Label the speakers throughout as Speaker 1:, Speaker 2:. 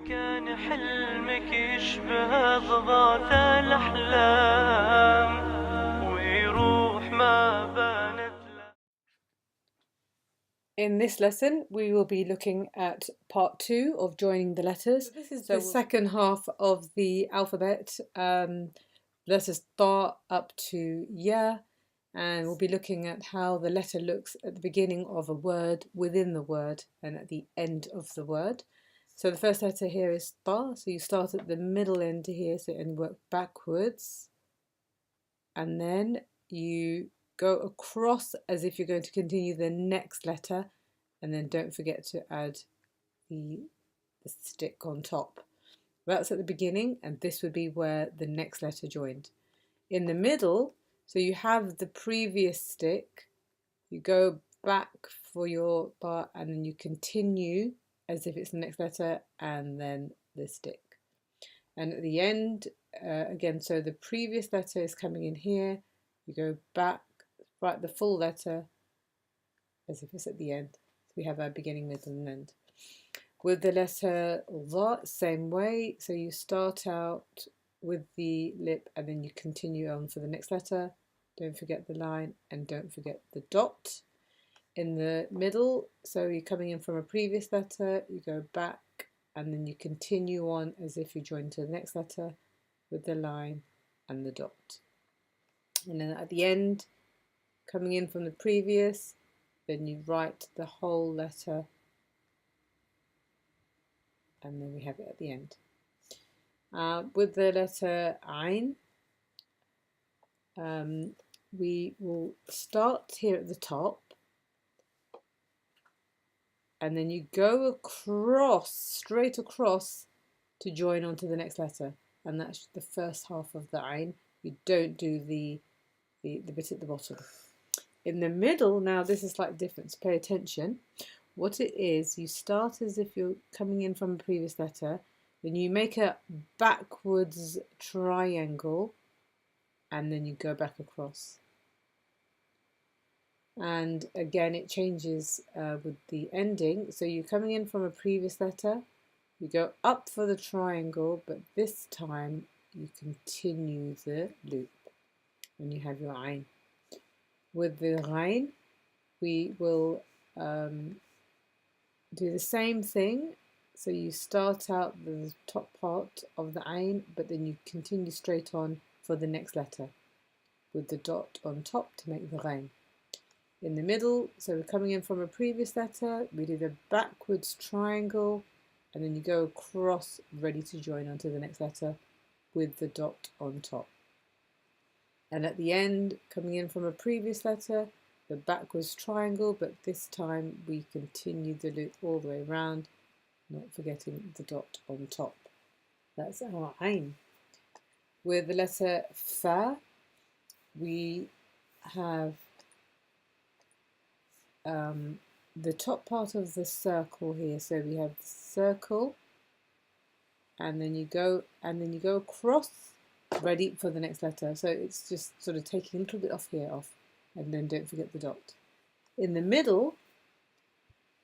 Speaker 1: كان حلمك يشبه ضغاث الأحلام ويروح ما بانت.
Speaker 2: In this lesson, we will be looking at part 2 of joining the letters. So this is the second half of the alphabet. Letters start up to ya, and we'll be looking at how the letter looks at the beginning of a word, within the word, and at the end of the word. So the first letter here is ta, so you start at the middle end here, and work backwards, and then you go across as if you're going to continue the next letter, and then don't forget to add the stick on top. That's at the beginning, and this would be where the next letter joined. In the middle, so you have the previous stick, you go back for your bar, and then you continue as if it's the next letter, and then the stick. And at the end, again, so the previous letter is coming in here, you go back, write the full letter as if it's at the end. So we have our beginning, middle, and end. With the letter dha, same way, so you start out with the lip and then you continue on for the next letter. Don't forget the line and don't forget the dot. In the middle, so you're coming in from a previous letter, you go back and then you continue on as if you join to the next letter with the line and the dot. And then at the end, coming in from the previous, then you write the whole letter, and then we have it at the end. With the letter Ain, we will start here at the top, and then you go across, straight across, to join onto the next letter, and that's the first half of the Ain. You don't do the bit at the bottom. In the middle, now this is slightly different, so pay attention. What it is, you start as if you're coming in from a previous letter, then you make a backwards triangle, and then you go back across. And again, it changes with the ending. So you're coming in from a previous letter, you go up for the triangle, but this time you continue the loop, and you have your Ain. With the Ghain, we will do the same thing. So you start out the top part of the Ain, but then you continue straight on for the next letter with the dot on top to make the Ghain. In the middle, so we're coming in from a previous letter, we do the backwards triangle, and then you go across, ready to join onto the next letter with the dot on top. And at the end, coming in from a previous letter, the backwards triangle, but this time we continue the loop all the way around, not forgetting the dot on top. That's our Ain. With the letter Fa, we have the top part of the circle here. So we have the circle, and then you go across, ready for the next letter. So it's just sort of taking a little bit off here, and then don't forget the dot. In the middle,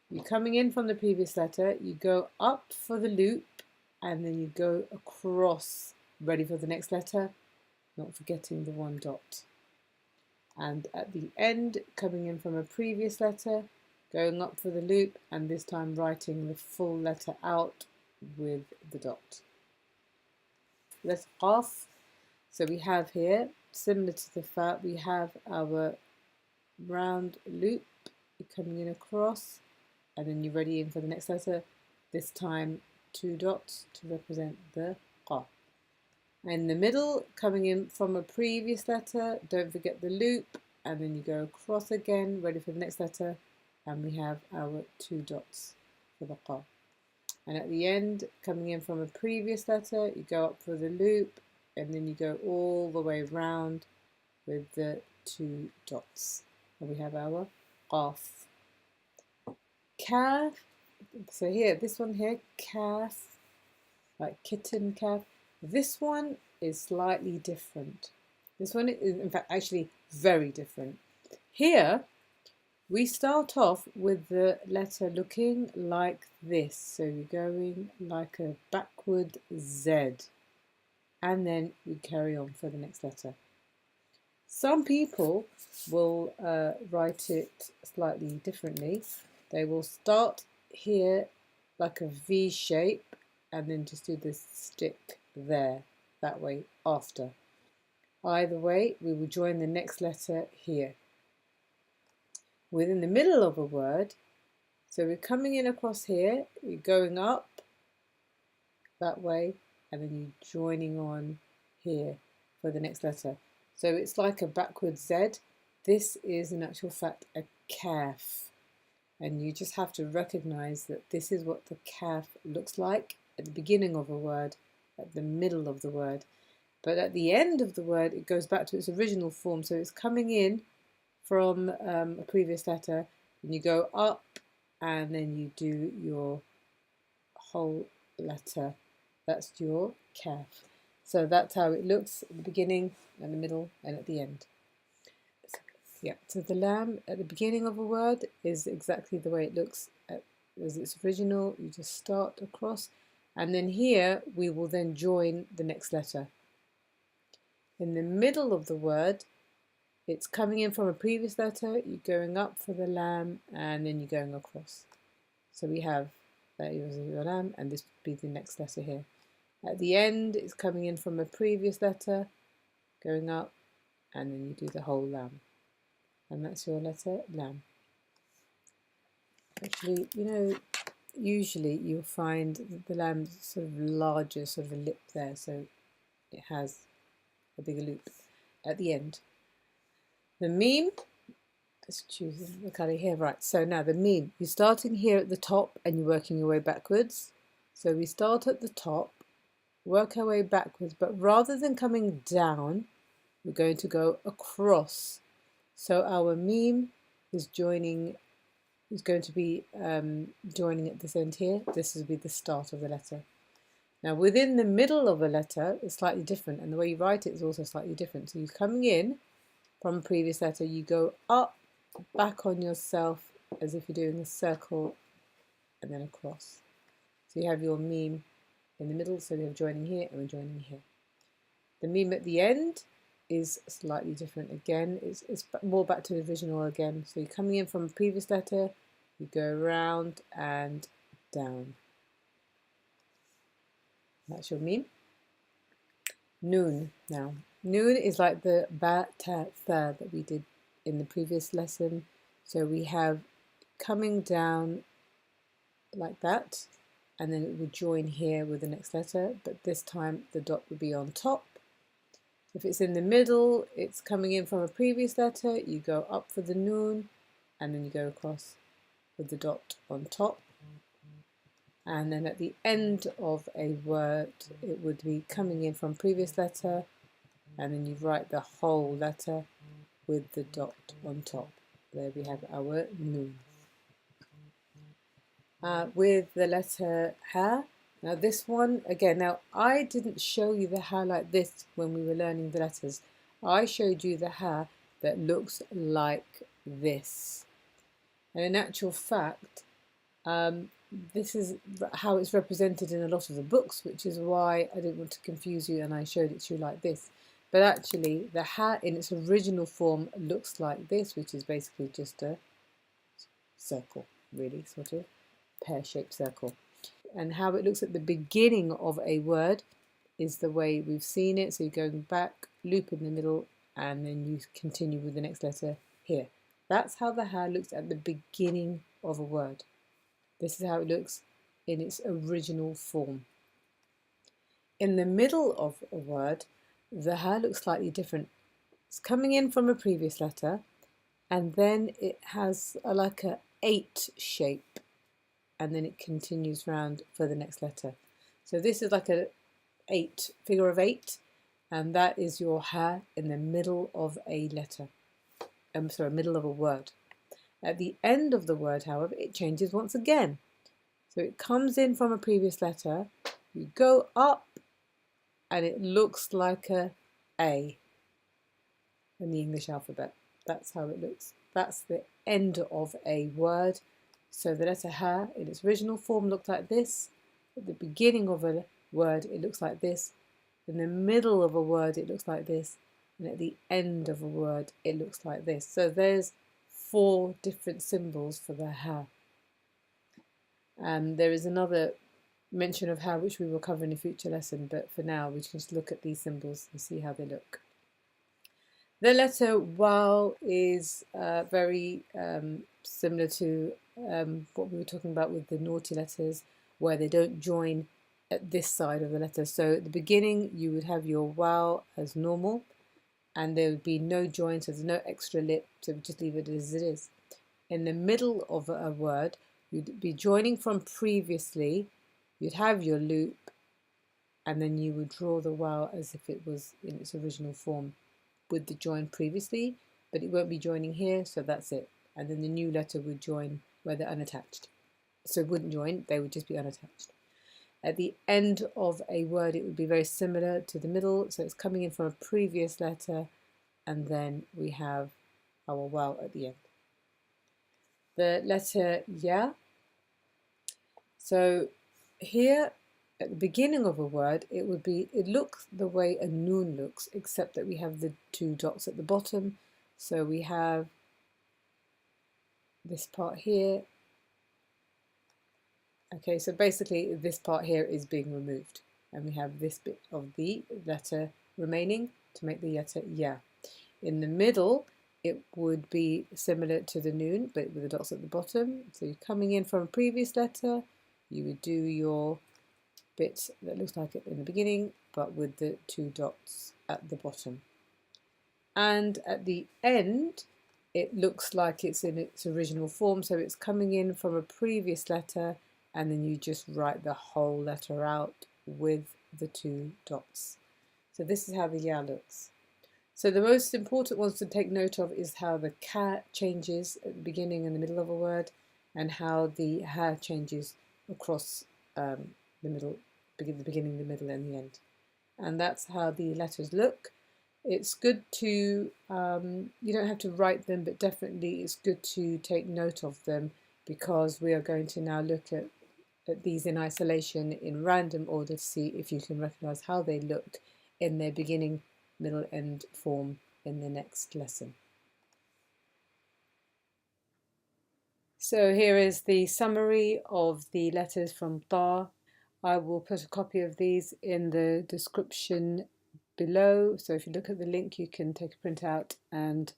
Speaker 2: you're coming in from the previous letter, you go up for the loop, and then you go across, ready for the next letter, not forgetting the one dot. And at the end, coming in from a previous letter, going up for the loop, and this time writing the full letter out with the dot. Letter Qaf. So we have here, similar to the Fa, we have our round loop, you're coming in across, and then you're ready in for the next letter, this time 2 dots to represent the Qaf. In the middle, coming in from a previous letter, don't forget the loop, and then you go across again, ready for the next letter, and we have our 2 dots for the Qaf. And at the end, coming in from a previous letter, you go up for the loop, and then you go all the way round with the 2 dots. And we have our Qaf. Kaf, so here, this one here, Kaf, like kitten, Kaf. This one is slightly different. This one is, in fact, actually very different. Here, We start off with the letter looking like this. So you're going like a backward Z, and then you carry on for the next letter. Some people will write it slightly differently. They will start here like a V shape and then just do this stick there, that way after. Either way, we will join the next letter here. Within the middle of a word, so we're coming in across here, you're going up that way, and then you're joining on here for the next letter. So it's like a backward Z. This is in actual fact a calf. And you just have to recognize that this is what the calf looks like at the beginning of a word, at the middle of the word. But at the end of the word, it goes back to its original form. So it's coming in from a previous letter, and you go up, and then you do your whole letter. That's your calf. So that's how it looks at the beginning, and the middle, and at the end. Yeah, so the lamb at the beginning of a word is exactly the way it looks as its original. You just start across, and then here we will then join the next letter. In the middle of the word, it's coming in from a previous letter, you're going up for the lamb, and then you're going across. So we have that is your lamb, and this would be the next letter here. At the end, it's coming in from a previous letter, going up, and then you do the whole lamb. And that's your letter lamb. Actually, you know, usually you'll find the lamb's sort of larger sort of a lip there, so it has a bigger loop at the end. The meme, let's choose the colour here, right, so now the meme, you're starting here at the top and you're working your way backwards. So we start at the top, work our way backwards, but rather than coming down, we're going to go across. So our meme is going to be joining at this end here. This will be the start of the letter. Now within the middle of a letter, it's slightly different, and the way you write it is also slightly different. So you're coming in from a previous letter, you go up, back on yourself as if you're doing a circle, and then across. So you have your meme in the middle, so we have joining here and we're joining here. The meme at the end is slightly different again. It's more back to the original again. So you're coming in from a previous letter, you go around and down. That's your meme. Noon now. Noon is like the ba, ta, tha that we did in the previous lesson. So we have coming down like that, and then it would join here with the next letter, but this time the dot would be on top. If it's in the middle, it's coming in from a previous letter, you go up for the noon, and then you go across with the dot on top. And then at the end of a word, it would be coming in from previous letter, and then you write the whole letter with the dot on top. There we have our noon. With the letter Ha, now this one, again, now I didn't show you the Ha like this when we were learning the letters. I showed you the Ha that looks like this. And in actual fact, this is how it's represented in a lot of the books, which is why I didn't want to confuse you and I showed it to you like this. But actually, the Ha in its original form looks like this, which is basically just a circle, really, sort of pear-shaped circle. And how it looks at the beginning of a word is the way we've seen it. So you're going back, loop in the middle, and then you continue with the next letter here. That's how the Ha looks at the beginning of a word. This is how it looks in its original form. In the middle of a word, the Ha looks slightly different. It's coming in from a previous letter, and then it has like a 8 shape, and then it continues round for the next letter. So this is like a 8, figure of 8, and that is your Ha in the middle of a letter. Middle of a word. At the end of the word, however, it changes once again. So it comes in from a previous letter, you go up, and it looks like a A in the English alphabet. That's how it looks. That's the end of a word. So the letter Ha in its original form looked like this. At the beginning of a word it looks like this. In the middle of a word it looks like this. And at the end of a word it looks like this. So there's 4 different symbols for the Ha. There is another mention of Ha which we will cover in a future lesson, but for now we can just look at these symbols and see how they look. The letter Waw is very similar to what we were talking about with the naughty letters, where they don't join at this side of the letter. So at the beginning you would have your Waw as normal, and there would be no join, so there's no extra lip, so just leave it as it is. In the middle of a word you'd be joining from previously, you'd have your loop, and then you would draw the Waw as if it was in its original form with the join previously, but it won't be joining here, so that's it. And then the new letter would join where they're unattached. So it wouldn't join, they would just be unattached. At the end of a word it would be very similar to the middle, so it's coming in from a previous letter, and then we have our Waw at the end. The letter Ya. So here at the beginning of a word it looks the way a noon looks, except that we have the 2 dots at the bottom. So we have this part here. Okay, so basically this part here is being removed, and we have this bit of the letter remaining to make the letter Ya. In the middle it would be similar to the noon, but with the dots at the bottom. So you're coming in from a previous letter, you would do your bit that looks like it in the beginning, but with the 2 dots at the bottom. And at the end it looks like it's in its original form, so it's coming in from a previous letter, and then you just write the whole letter out with the 2 dots. So this is how the Ya looks. So the most important ones to take note of is how the Ka changes at the beginning and the middle of a word, and how the Ha changes across the middle, the beginning, the middle and the end. And that's how the letters look. It's good to, you don't have to write them, but definitely it's good to take note of them, because we are going to now look at these in isolation in random order to see if you can recognize how they look in their beginning, middle, end form in the next lesson. So here is the summary of the letters from Ta. I will put a copy of these in the description below, so if you look at the link you can take a print out and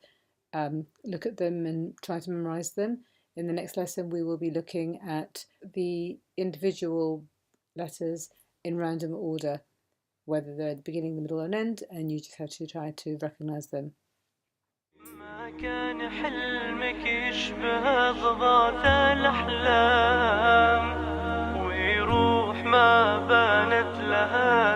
Speaker 2: look at them and try to memorize them. In the next lesson we will be looking at the individual letters in random order, whether they're at the beginning, the middle and end, and you just have to try to recognize them.
Speaker 1: ما كان حلمك يشبه ضباط الأحلام، ويروح ما بانت لها